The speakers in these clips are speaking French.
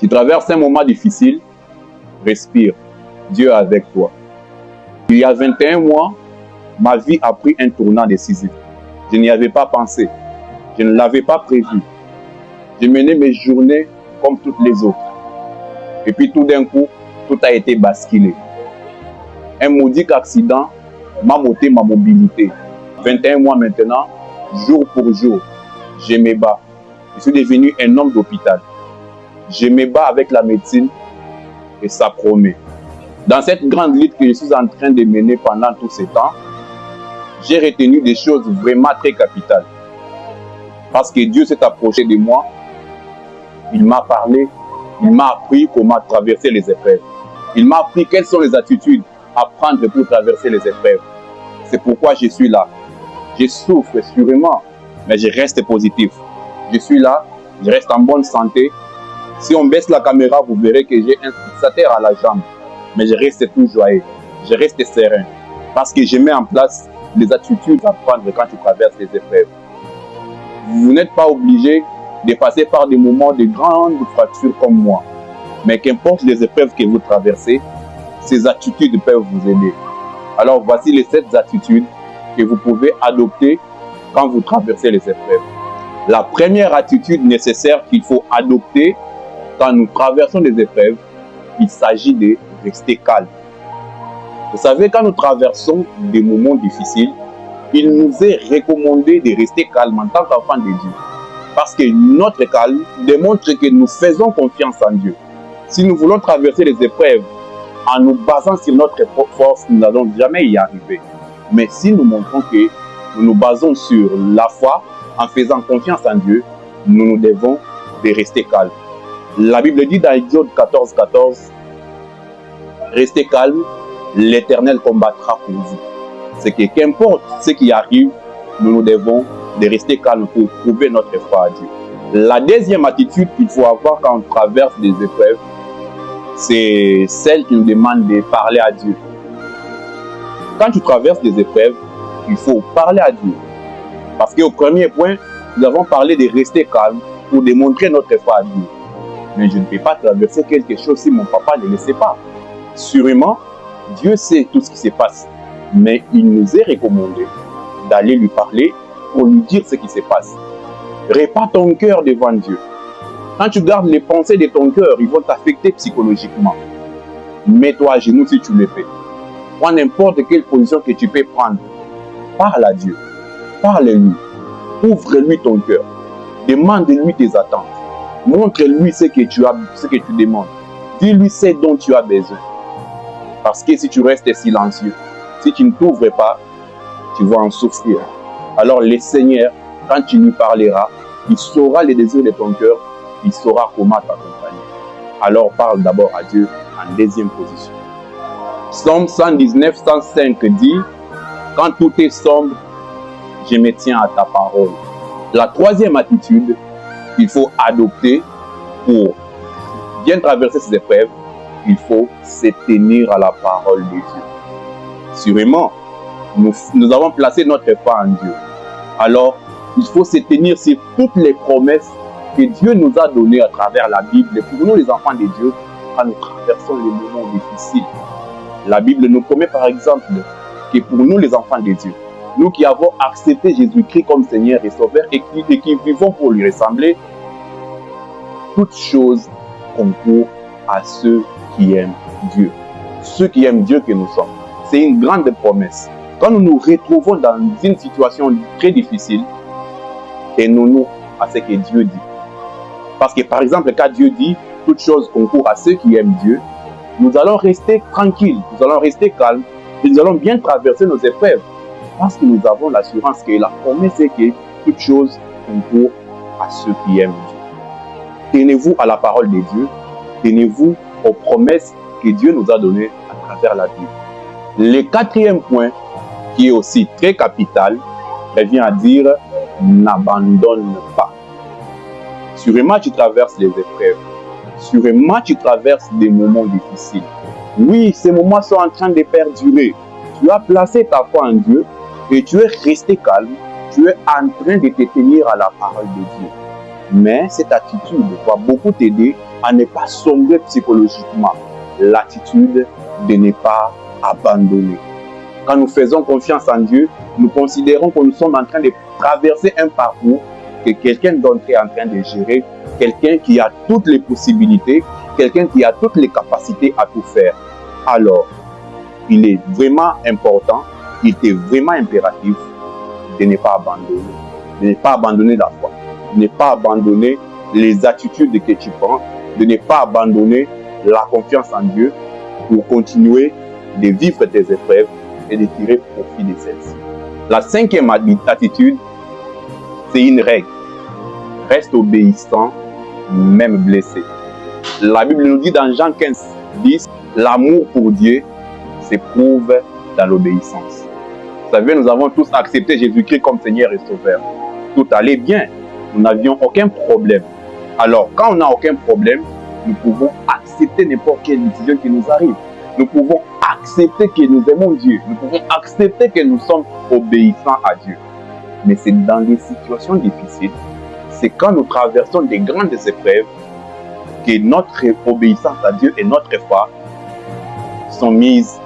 Tu traverses un moment difficile, respire. Dieu est avec toi. Il y a 21 mois, ma vie a pris un tournant décisif. Je n'y avais pas pensé. Je ne l'avais pas prévu. J'ai mené mes journées comme toutes les autres. Et puis tout d'un coup, tout a été basculé. Un maudit accident m'a ôté ma mobilité. 21 mois maintenant, jour pour jour, je me bats. Je suis devenu un homme d'hôpital. Je me bats avec la médecine et ça promet. Dans cette grande lutte que je suis en train de mener pendant tous ces temps, j'ai retenu des choses vraiment très capitales. Parce que Dieu s'est approché de moi, il m'a parlé, il m'a appris comment traverser les épreuves. Il m'a appris quelles sont les attitudes à prendre pour traverser les épreuves. C'est pourquoi je suis là. Je souffre sûrement, mais je reste positif. Je suis là, je reste en bonne santé. Si on baisse la caméra, vous verrez que j'ai un fixateur à la jambe. Mais je reste tout joyeux, je reste serein. Parce que je mets en place les attitudes à prendre quand tu traverses les épreuves. Vous n'êtes pas obligé de passer par des moments de grandes fractures comme moi. Mais qu'importe les épreuves que vous traversez, ces attitudes peuvent vous aider. Alors voici les 7 attitudes que vous pouvez adopter quand vous traversez les épreuves. La première attitude nécessaire qu'il faut adopter quand nous traversons les épreuves, il s'agit de rester calme. Vous savez, quand nous traversons des moments difficiles, il nous est recommandé de rester calme en tant qu'enfant de Dieu. Parce que notre calme démontre que nous faisons confiance en Dieu. Si nous voulons traverser les épreuves en nous basant sur notre force, nous n'allons jamais y arriver. Mais si nous montrons que nous nous basons sur la foi, en faisant confiance en Dieu, nous devons de rester calmes. La Bible dit dans Exode 14:14, restez calme, l'Éternel combattra pour vous. C'est que qu'importe ce qui arrive, nous devons de rester calmes pour prouver notre foi à Dieu. La deuxième attitude qu'il faut avoir quand on traverse des épreuves, c'est celle qui nous demande de parler à Dieu. Quand tu traverses des épreuves, il faut parler à Dieu. Parce qu'au premier point, nous avons parlé de rester calme pour démontrer notre foi à Dieu. Mais je ne peux pas traverser quelque chose si mon papa ne le sait pas. Sûrement, Dieu sait tout ce qui se passe. Mais il nous est recommandé d'aller lui parler pour lui dire ce qui se passe. Répare ton cœur devant Dieu. Quand tu gardes les pensées de ton cœur, ils vont t'affecter psychologiquement. Mets-toi à genoux si tu le fais. Prends n'importe quelle position que tu peux prendre. Parle à Dieu. Parle-lui. Ouvre-lui ton cœur. Demande-lui tes attentes. Montre-lui ce que tu demandes. Dis-lui ce dont tu as besoin. Parce que si tu restes silencieux, si tu ne t'ouvres pas, tu vas en souffrir. Alors le Seigneur, quand tu lui parleras, il saura les désirs de ton cœur, il saura comment t'accompagner. Alors parle d'abord à Dieu en deuxième position. Psaume 119, 105 dit, quand tout est sombre, je me tiens à ta parole. La troisième attitude qu'il faut adopter pour bien traverser ces épreuves, il faut se tenir à la parole de Dieu. Sûrement, nous avons placé notre foi en Dieu. Alors, il faut se tenir sur toutes les promesses que Dieu nous a données à travers la Bible. Pour nous, les enfants de Dieu, quand nous traversons les moments difficiles, la Bible nous promet par exemple que pour nous, les enfants de Dieu, nous qui avons accepté Jésus-Christ comme Seigneur et Sauveur et qui vivons pour lui ressembler, toutes choses concourent à ceux qui aiment Dieu. Ceux qui aiment Dieu que nous sommes. C'est une grande promesse. Quand nous nous retrouvons dans une situation très difficile, tenons-nous à ce que Dieu dit. Parce que par exemple, quand Dieu dit toutes choses concourent à ceux qui aiment Dieu, nous allons rester tranquilles, nous allons rester calmes et nous allons bien traverser nos épreuves. Parce que nous avons l'assurance que la promesse est que toutes choses concourent à ceux qui aiment Dieu. Tenez-vous à la parole de Dieu, tenez-vous aux promesses que Dieu nous a données à travers la Bible. Le quatrième point, qui est aussi très capital, revient à dire n'abandonne pas. Sûrement tu traverses les épreuves, sûrement tu traverses des moments difficiles. Oui, ces moments sont en train de perdurer. Tu as placé ta foi en Dieu et tu es resté calme. Tu es en train de te tenir à la parole de Dieu. Mais cette attitude va beaucoup t'aider à ne pas sombrer psychologiquement. L'attitude de ne pas abandonner. Quand nous faisons confiance en Dieu, nous considérons que nous sommes en train de traverser un parcours que quelqu'un d'autre est en train de gérer, quelqu'un qui a toutes les possibilités, quelqu'un qui a toutes les capacités à tout faire. Alors, il est vraiment important, il est vraiment impératif de ne pas abandonner. De ne pas abandonner la foi, de ne pas abandonner les attitudes que tu prends, de ne pas abandonner la confiance en Dieu pour continuer de vivre tes épreuves et de tirer profit de celles-ci. La cinquième attitude, c'est une règle. Reste obéissant, même blessé. La Bible nous dit dans Jean 15, 10, l'amour pour Dieu s'éprouve dans l'obéissance. Vous savez, nous avons tous accepté Jésus-Christ comme Seigneur et Sauveur. Tout allait bien. Nous n'avions aucun problème. Alors, quand on n'a aucun problème, nous pouvons accepter n'importe quelle décision qui nous arrive. Nous pouvons accepter que nous aimons Dieu. Nous pouvons accepter que nous sommes obéissants à Dieu. Mais c'est dans des situations difficiles, c'est quand nous traversons des grandes épreuves que notre obéissance à Dieu et notre foi sont mises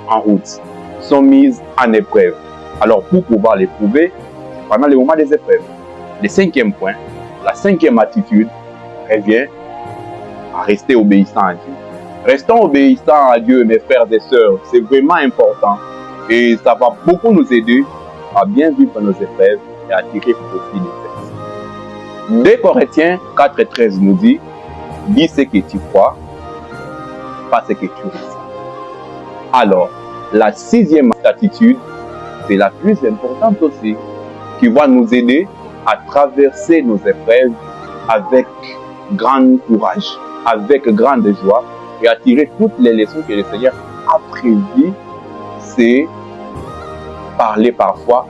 en route, sont mises en épreuve. Alors, pour pouvoir l'éprouver, c'est pendant les moments des épreuves. Le cinquième point, la cinquième attitude revient à rester obéissant à Dieu. Restons obéissants à Dieu, mes frères et sœurs. C'est vraiment important. Et ça va beaucoup nous aider à bien vivre nos épreuves et à tirer profit des textes. 2 Corinthiens 4,13 nous dit, dis ce que tu crois, pas ce que tu ressens. Alors, la sixième attitude, c'est la plus importante aussi, qui va nous aider à traverser nos épreuves avec grand courage, avec grande joie et à tirer toutes les leçons que le Seigneur a prévues. C'est parler parfois,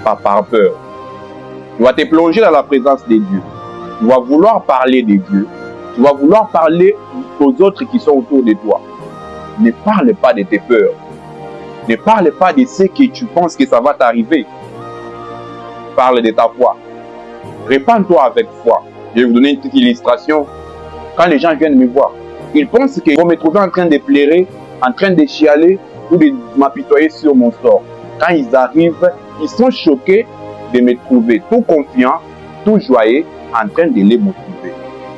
pas par peur. Tu vas te plonger dans la présence de Dieu. Tu vas vouloir parler de Dieu. Tu vas vouloir parler aux autres qui sont autour de toi. Ne parle pas de tes peurs. Ne parle pas de ce que tu penses que ça va t'arriver. Parle de ta foi. Répands-toi avec foi. Je vais vous donner une petite illustration. Quand les gens viennent me voir, ils pensent qu'ils vont me trouver en train de pleurer, en train de chialer ou de m'apitoyer sur mon sort. Quand ils arrivent, ils sont choqués de me trouver tout confiant, tout joyeux, en train de les motiver.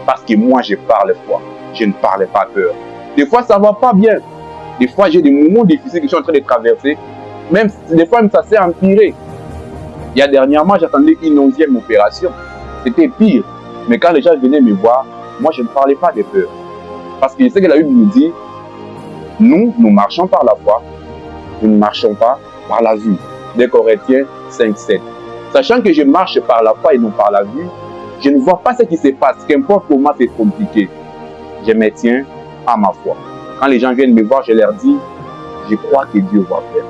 Parce que moi, je parle foi. Je ne parle pas peur. Des fois, ça ne va pas bien. Des fois, j'ai des moments difficiles que je suis en train de traverser. Même des fois, ça s'est empiré. Il y a dernièrement, j'attendais une 11e opération. C'était pire. Mais quand les gens venaient me voir, moi, je ne parlais pas de peur. Parce que je sais que la Bible nous dit, nous marchons par la foi. Nous ne marchons pas par la vue. 2 Corinthiens 5, 7. Sachant que je marche par la foi et non par la vue, je ne vois pas ce qui se passe. Qu'importe comment c'est compliqué, je me tiens à ma foi. Quand les gens viennent me voir, je leur dis, je crois que Dieu va faire.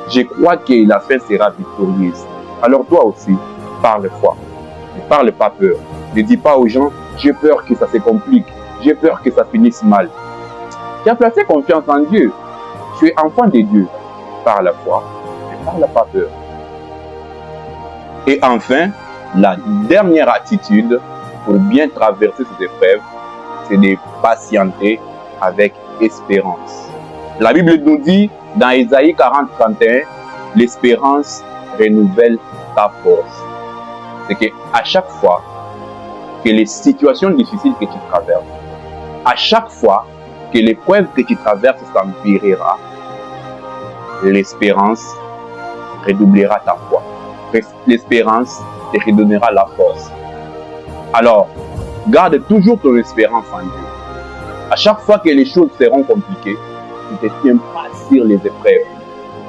Je crois que la fin sera victorieuse. Alors toi aussi, parle foi. Ne parle pas peur. Ne dis pas aux gens, j'ai peur que ça se complique. J'ai peur que ça finisse mal. Tu as placé confiance en Dieu. Tu es enfant de Dieu. Parle la foi. Ne parle pas peur. Et enfin, la dernière attitude pour bien traverser cette épreuve, c'est de patienter avec espérance. La Bible nous dit dans Ésaïe 40, 31, l'espérance renouvelle ta force. C'est qu'à chaque fois que les situations difficiles que tu traverses, à chaque fois que l'épreuve que tu traverses s'empirera, l'espérance redoublera ta foi. L'espérance te redonnera la force. Alors, garde toujours ton espérance en Dieu. À chaque fois que les choses seront compliquées, ne te tiens pas sur les épreuves.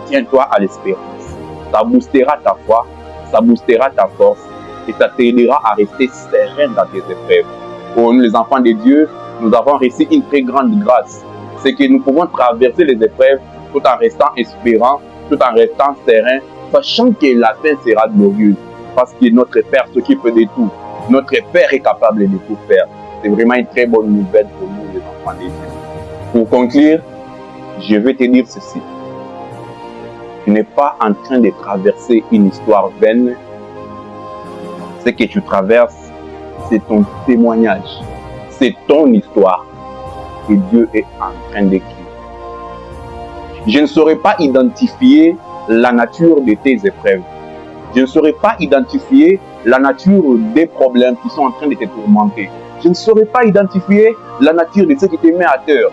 Tiens-toi à l'espérance. Ça boostera ta foi, ça boostera ta force et ça t'aidera à rester serein dans tes épreuves. Pour nous, les enfants de Dieu, nous avons reçu une très grande grâce. C'est que nous pouvons traverser les épreuves tout en restant espérants, tout en restant serein, sachant que la fin sera glorieuse. Parce que notre Père s'occupe de tout. Notre Père est capable de tout faire. C'est vraiment une très bonne nouvelle pour nous, les enfants de Dieu. Pour conclure, je vais te dire ceci. Tu n'es pas en train de traverser une histoire vaine. Ce que tu traverses c'est ton témoignage, c'est ton histoire que Dieu est en train d'écrire. Je ne saurais pas identifier la nature de tes épreuves. Je ne saurais pas identifier la nature des problèmes qui sont en train de te tourmenter. Je ne saurais pas identifier la nature de ce qui te met à terre.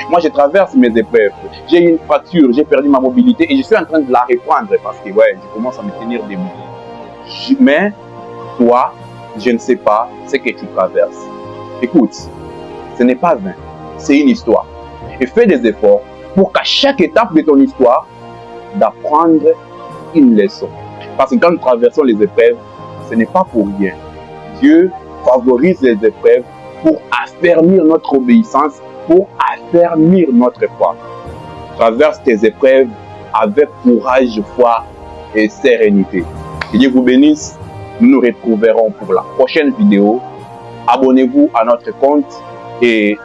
Moi, je traverse mes épreuves. J'ai une fracture, j'ai perdu ma mobilité et je suis en train de la reprendre parce que je commence à me tenir debout. Mais toi, je ne sais pas ce que tu traverses. Écoute, ce n'est pas vain, c'est une histoire. Et fais des efforts pour qu'à chaque étape de ton histoire, d'apprendre une leçon. Parce que quand nous traversons les épreuves, ce n'est pas pour rien. Dieu favorise les épreuves pour affermir notre obéissance, pour affermir notre foi. Traverse tes épreuves avec courage, foi et sérénité. Que Dieu vous bénisse. Nous nous retrouverons pour la prochaine vidéo. Abonnez-vous à notre compte et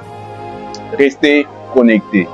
restez connectés.